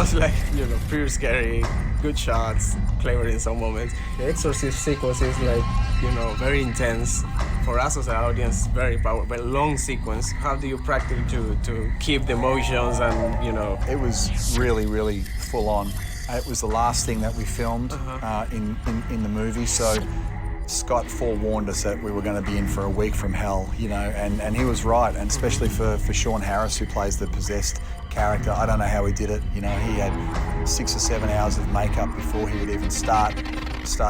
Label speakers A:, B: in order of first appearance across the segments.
A: was like, you know, pretty scary, good shots, clever in some moments. The exorcist sequence is like, you know, very intense. For us as an audience, very powerful, but long sequence. How do you practice to keep the emotions and, you know?
B: It was really, really full on. It was the last thing that we filmed in the movie, so Scott forewarned us that we were going to be in for a week from hell, you know, and he was right, and especially for Sean Harris, who plays the possessed character. I don't know how he did it. You know, he had 6 or 7 hours of makeup before he would even start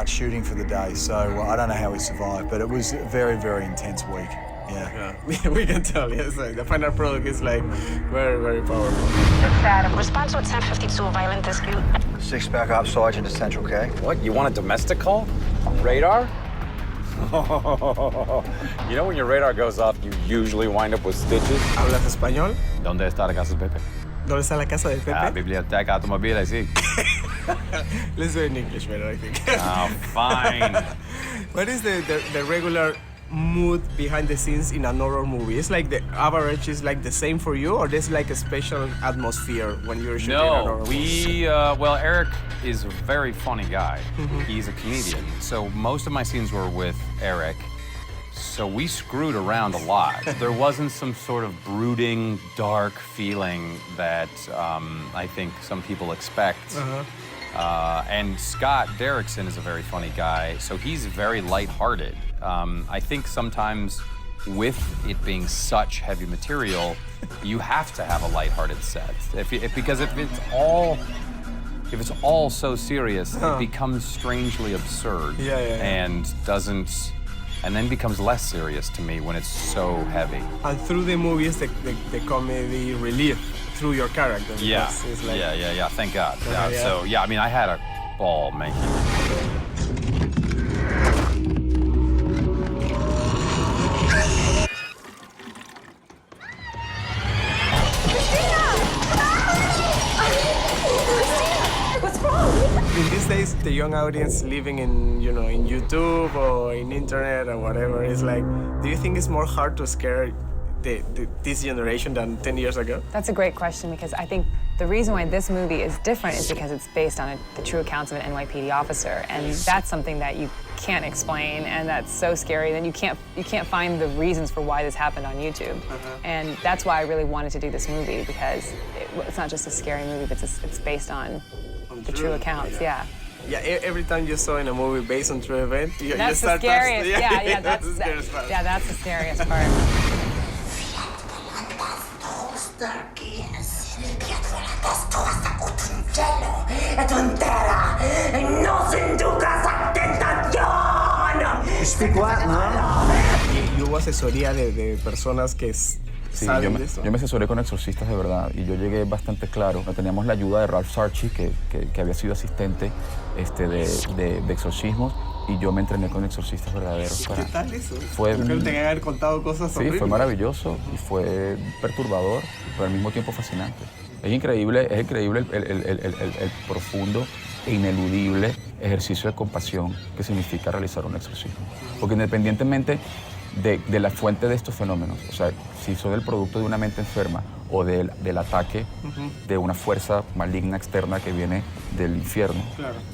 B: shooting for the day. So I don't know how he survived, but it was a very, very intense week. Yeah.
A: We can tell, yes. Like, the final product is like very, very powerful.
C: Response to 1052 violent dispute.
D: 6 backup sergeant to Central K.
E: What? You want a domestic call? Radar? You know when your radar goes off, you usually wind up with stitches?
A: ¿Hablas español?
E: ¿Dónde está la casa de Pepe?
A: ¿Dónde está la casa de Pepe?
E: Ah, biblioteca automobile, sí.
A: Let's do it in English better, I think.
E: Oh, fine.
A: What is the regular mood behind the scenes in an horror movie? It's like the average is like the same for you, or there's like a special atmosphere when you're shooting an horror movie?
E: Well, Eric is a very funny guy. He's a comedian. So most of my scenes were with Eric. So we screwed around a lot. There wasn't some sort of brooding, dark feeling that I think some people expect. And Scott Derrickson is a very funny guy, so he's very lighthearted. I think sometimes with it being such heavy material, you have to have a lighthearted set. Because if it's all so serious, it becomes strangely absurd. And then becomes less serious to me when it's so heavy.
A: And through the movies, the comedy relief through your character.
E: Yeah,
A: it's like...
E: yeah, thank God. So, yeah, I mean, I had a ball making it.
A: In these days, the young audience living in, you know, in YouTube or in internet or whatever, is like, do you think it's more hard to scare this generation than 10 years ago?
F: That's a great question, because I think the reason why this movie is different is because it's based on the true accounts of an NYPD officer, and that's something that you can't explain, and that's so scary that you can't find the reasons for why this happened on YouTube. And that's why I really wanted to do this movie, because it's not just a scary movie, but it's based on the true accounts. Yeah,
A: every time you saw in a movie based on true event,
F: that's the scariest. That's the scariest part. Yeah, that's the scariest part.
D: You speak Latin, huh?
A: ¿Y hubo asesoría de personas que
G: Sí,
A: saben de eso?
G: yo me asesoré con exorcistas de verdad y yo llegué bastante claro. Teníamos la ayuda de Ralph Sarchi, que había sido asistente de exorcismos, y yo me entrené con exorcistas verdaderos.
A: ¿Qué tal eso?
G: Fue,
A: Creo que te haber contado cosas
G: sí,
A: horribles.
G: fue maravilloso y fue perturbador, pero al mismo tiempo fascinante. Es increíble el profundo e ineludible ejercicio de compasión que significa realizar un exorcismo. Porque independientemente de la fuente de estos fenómenos, o sea, si son el producto de una mente enferma o del ataque de una fuerza maligna externa que viene del infierno,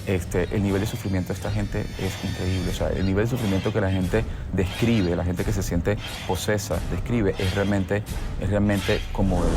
G: el nivel de sufrimiento de esta gente es increíble. O sea, el nivel de sufrimiento que la gente describe, la gente que se siente posesa, describe, es realmente conmovedor.